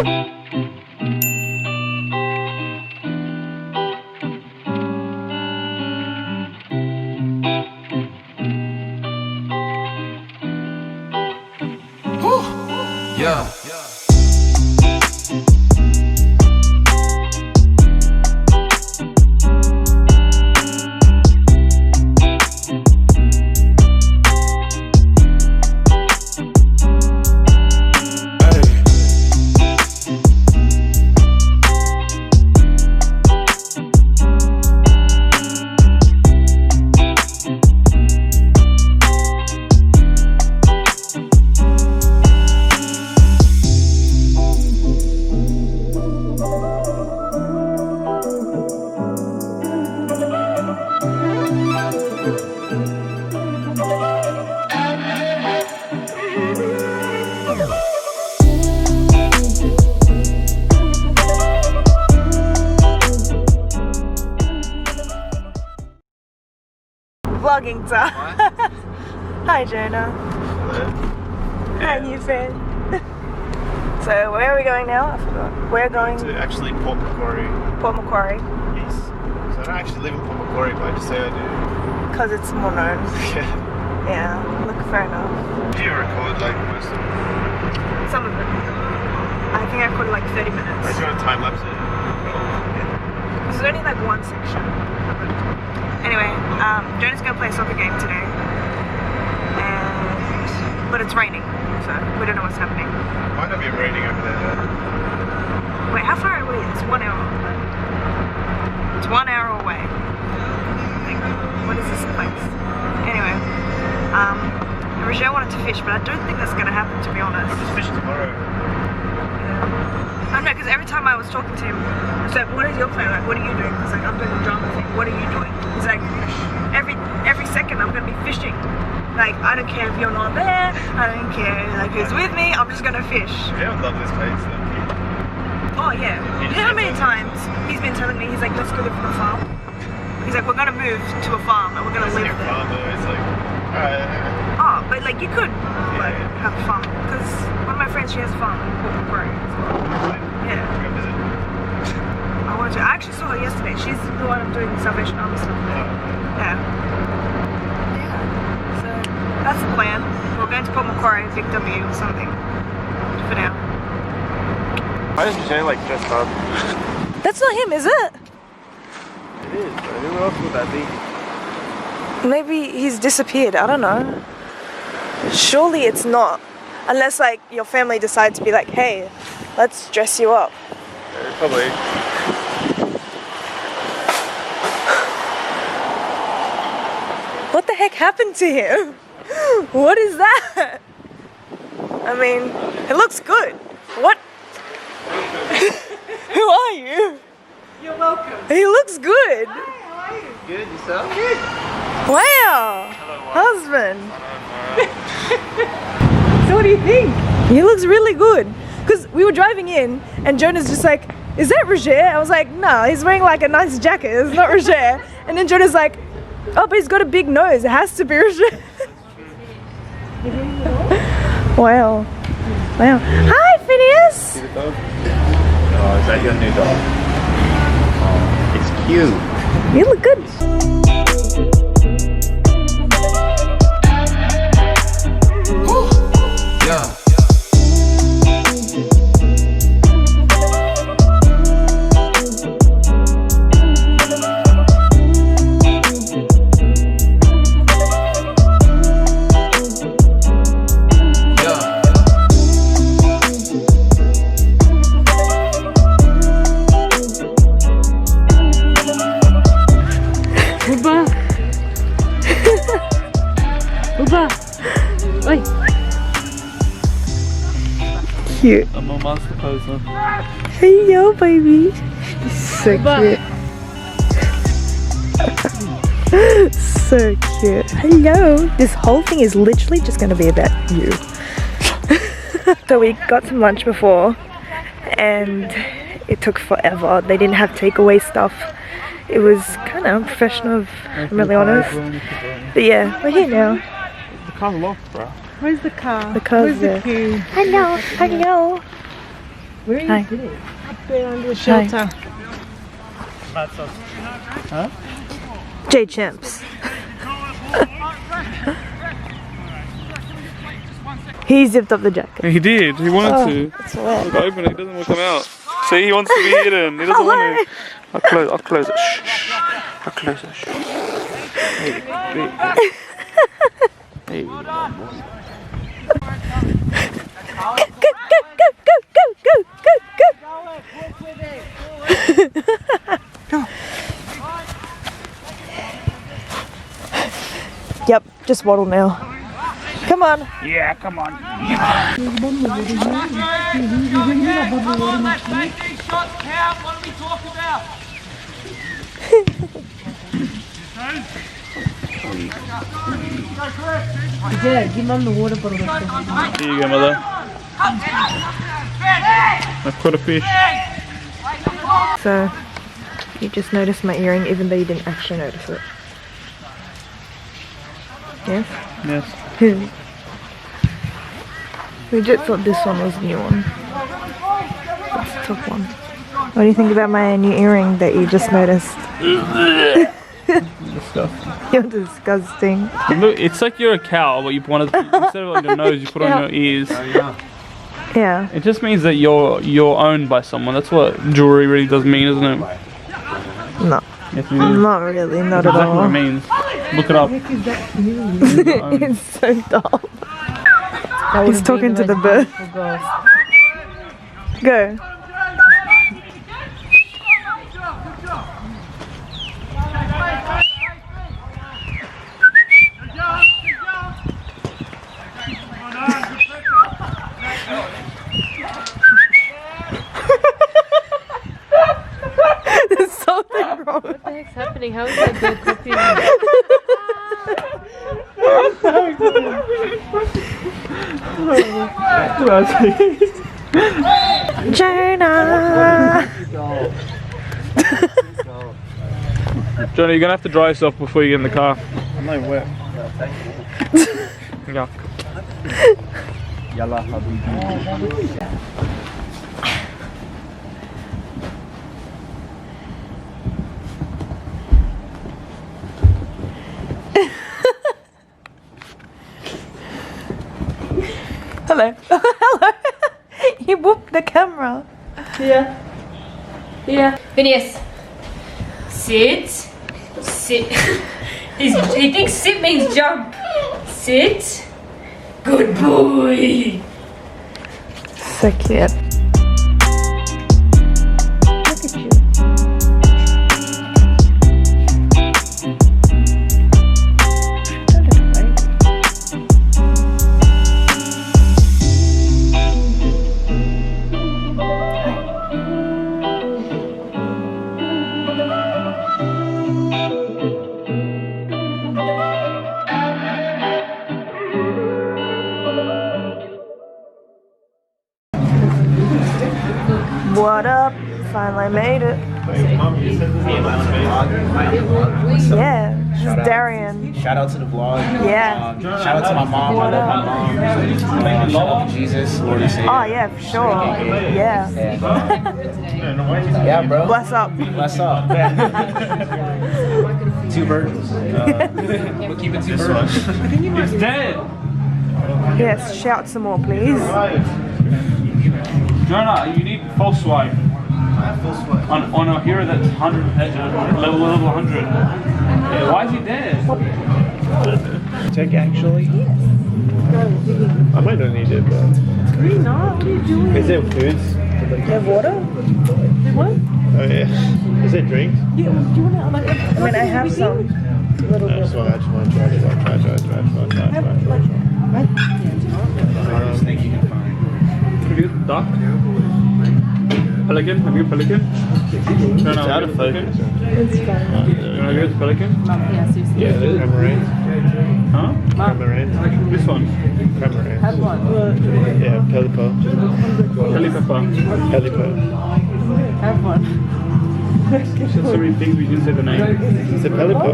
Yeah. Vlogging time. Hi Jonah. Hello. Hi new friend. So where are we going now? I forgot. We're going To actually Port Macquarie. Port Macquarie. Yes. So I don't actually live in Port Macquarie, but I just say I do. Because it's more known. Yeah. Yeah, look, fair enough. Do you record like most of it? Some of it. I think I recorded like 30 minutes. Or do you want to time lapse it? There's only like one section of it. Anyway, Jonah's going to play a soccer game today. But it's raining, so we don't know what's happening. Might not be raining over there though. Wait, how far away? It's 1 hour. It's 1 hour away. Like, what is this place? Anyway, Roger wanted to fish, but I don't think that's going to happen, to be honest. I'll just fish tomorrow. I don't know, because every time I was talking to him, I was like, what is your plan? Like, what are you doing? He's like, I'm doing the drama thing. What are you doing? He's like, every second I'm going to be fishing. Like, I don't care if you're not there. I don't care, like, who's with me. I'm just going to fish. Yeah, I love this place though. Oh, yeah. You know how many times he's been telling me, he's like, let's go live on a farm. He's like, we're going to move to a farm and we're going to live there. Farm though, it's like, alright. Oh, but like, you could, like, have a farm. Because one of my friends, she has a farm in Port Macquarie as well. Yeah. Go visit. I wanted to. I actually saw her yesterday. She's the one I'm doing the Salvation Army stuff with. Yeah. So that's the plan. We're going to Port Macquarie, Big W or something for now. Why isn't Jay like dressed up? That's not him, is it? It is, but who else would that be? Maybe he's disappeared. I don't know. Surely it's not. Unless like your family decide to be like, hey, let's dress you up. Yeah, probably. What the heck happened to him? What is that? I mean, it looks good. What? Who are you? You're welcome. He looks good. Hi, how are you? Good, yourself? Good. Wow. Husband. So what do you think? He looks really good. Because we were driving in and Jonah's just like, is that Roger? I was like, no, he's wearing like a nice jacket. It's not Roger. And then Jonah's like, oh, but he's got a big nose. It has to be Roger. Wow. Wow. Hi, Finneas. See the dog? Oh, is that your new dog? Oh, it's cute. You look good. Yeah. Cute. I'm a monster poser. Hello, baby. So cute. So cute. Hello. This whole thing is literally just going to be about you. So we got some lunch before and it took forever. They didn't have takeaway stuff. It was kind of unprofessional, if I'm really honest. But yeah, we're here now. The car's locked, bro. Where's the car? The car's Where's there. the queue? Hello, hello. Where are you Hi. sitting? Up there under the shelter. Huh? J Champs. He zipped up the jacket. He did. He wanted to. That's wet. Look, open it. He doesn't want to come out. See, he wants to be hidden. He doesn't want to. I'll close it. Shh, shh. I'll close it. Shh. Hey, hey. Hey. Go. Yep, just waddle now. Come on. Yeah, come on. Yeah, give mum the water bottle. Here you go, mother. I've caught a fish. So, you just noticed my earring even though you didn't actually notice it. Yes? Yes. We just thought this one was a new one. That's the top one. What do you think about my new earring that you just noticed? Stuff. You're disgusting. Look, it's like you're a cow, but you want to instead of on your nose, you put on your ears. Yeah. It just means that you're owned by someone. That's what jewelry really does mean, isn't it? No. Yes, it is. Not really, not at That's exactly what it all. means. Look it up. It's so dumb. He's talking to the bird. Go. There's something wrong. What the heck's happening? How is that bird copying me? Jonah! Johnny, you're gonna have to dry yourself before you get in the car. I'm not wet. Yeah. Yalla habibi. Hello. Hello. He whooped the camera. Yeah. Yeah. Finneas. Sit. Sit. He thinks sit means jump. Sit. Good boy. So cute. Look at you. What up? Finally made it. Yeah, this is Darian. Shout out to the vlog. Yeah. Shout out to my mom. I love my mom. Shout out to Jesus, Lord and Savior. Oh yeah, for sure. Yeah. Yeah, bro. Bless up. Bless up. 2 birds. We'll keep it 2 birds. It's dead. Yes, shout some more, please. Jonah, you need full swipe. On a hero that's 100 level 100. Why is he dead? Check actually. I might not need it, but. What are you doing? Is there foods? You have water? What? Oh yeah. Is there drinks? Do you want to, like, I mean, I have some. Little I bit. just want to try. Have you duck? Pelican? Have you pelican? No, It's out of pelican. focus. It's fine. You want to get pelican? Yeah, the Camarines. Huh? Camarines. This one. Camarines. have one? Yeah, Pelipo. Chili pepper. Pelipo. Have one. You said so many things, we didn't say the name. It's a Pelipo.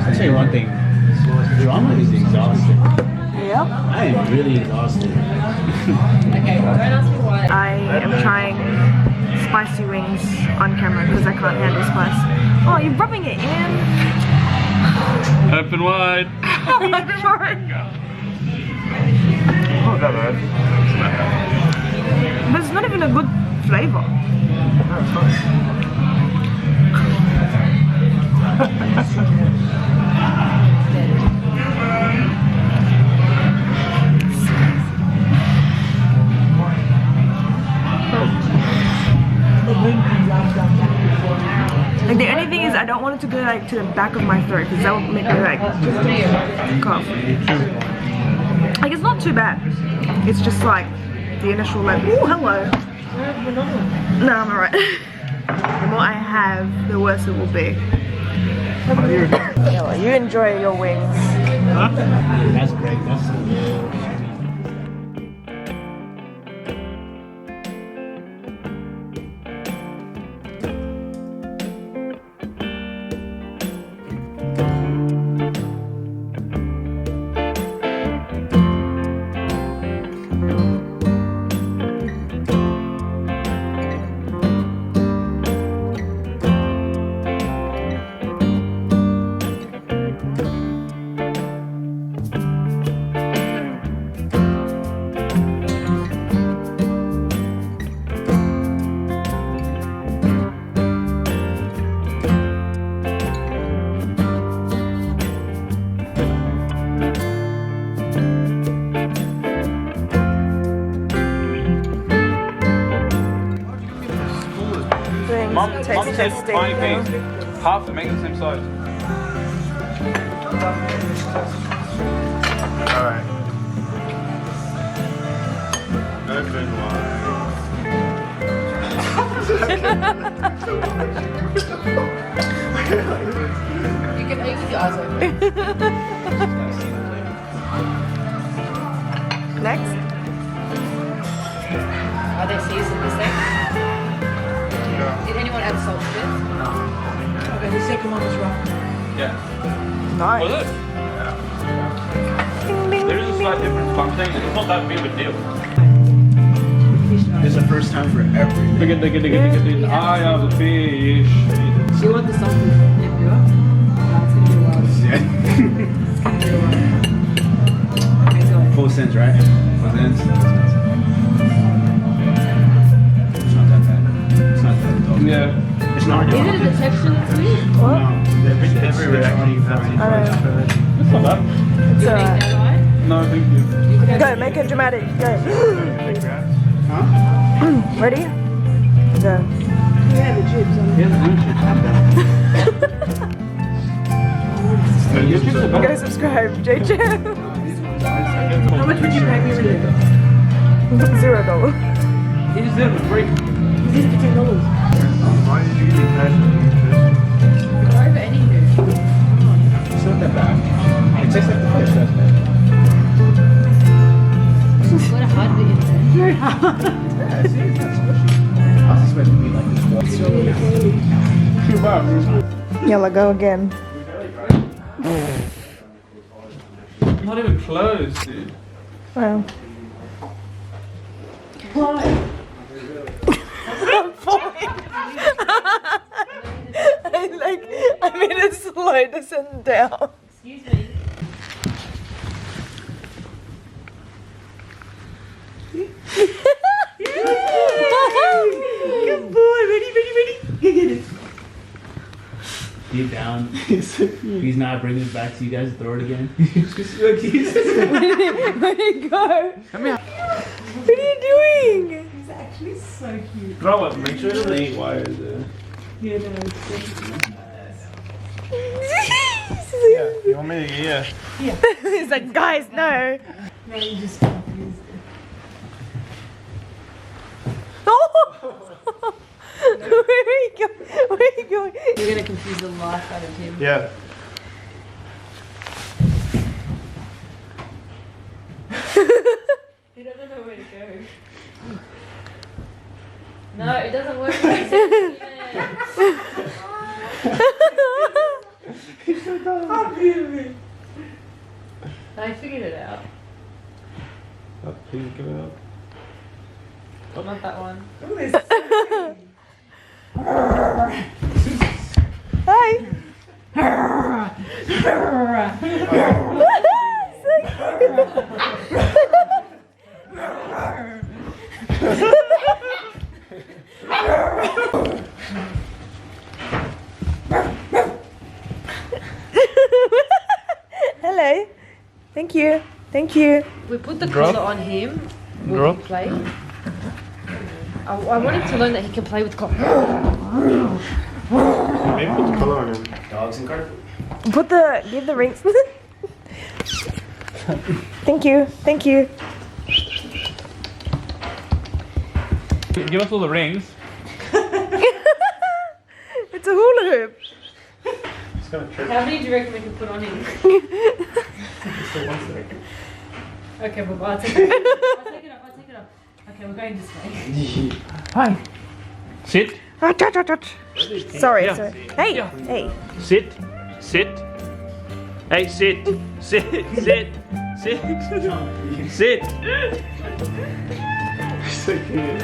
I'll tell you one thing. Drama is exhausting. Yep. I am really exhausted. Okay, don't ask me why. I am trying spicy wings on camera because I can't handle spice. Oh, you're rubbing it in. Open wide. I'm trying. Not that bad. But it's not even a good flavor. Like the only thing is I don't want it to go like to the back of my throat because that would make me like cough. Like it's not too bad. It's just like the initial like, ooh, hello. No, I'm alright. The more I have, the worse it will be. Yeah, well, you enjoy your wings. That's great. That's so good. Mum Taste said testing. tiny piece. Half make it the same size. Alright. Open wide. You can eat with your eyes open. Next. Are they seasoned the same? Did anyone add salt to this? Okay, the second one was rough. Yeah. Nice. Was it? There is a slight difference, but I'm saying it's not that big of a deal. This is the first time for everything. Look at the eye of the fish. Do you want the salt to nip you up? That's gonna be a while. Okay, go ahead. Full sense, right? Full sense. It's not that bad. It's not that bad. Yeah. It's not. Is it the texture that's weird? No. Every reaction you have. It's not bad. It's alright. No, thank you. Go, make it dramatic. Go. Huh? Ready? Go. Yeah, the chips on Yeah, the blue shit. Your chips are Go better. subscribe, JJ. How much would you pay me with it? $0. It is there for free. He's in for $10. Why did you eat that? Over any food. It's not that bad. It tastes like the fish, doesn't it? What a hard bit in there. Very hard. Yeah, see, it's not squishy. I was expecting to be like this. Yalla, go again. Not even close, dude. Wow. Why? I'm falling. I made a slow descent down. Excuse me. Good boy. Ready. Get it. Deep down, he's not bringing it back to you guys to throw it again. Where'd you go? Come here. What are you doing? He's actually so cute. Throw it. Make sure it doesn't eat wires there. Yeah, no, it's definitely Yeah, you want me to get He's like, guys, no. No, you just confused it. Oh! Where are you going? Where are you going? You're gonna confuse the life out of him. Yeah. He doesn't know where to go. No, it doesn't work. I figured it out. Please give it up. Oh, not that one. Hi. Hello. Thank you. Thank you. We put the Drop. collar on him. Will Drop. he play? I want him to learn that he can play with collar. Maybe put the color on him. Dogs and carpet. Give the rings. Thank you. Thank you. Give us all the rings. It's a hula hoop. It's gonna trick. How many do you reckon we can put on him? Okay, well, I'll take it off. I'll take it off. I'll take it off. Okay, we're going this way. Hi. Sit. Sorry, Yeah. sorry. Hey, hey. Sit. Sit. Hey, sit. Sit. Sit. Sit. Sit. So cute.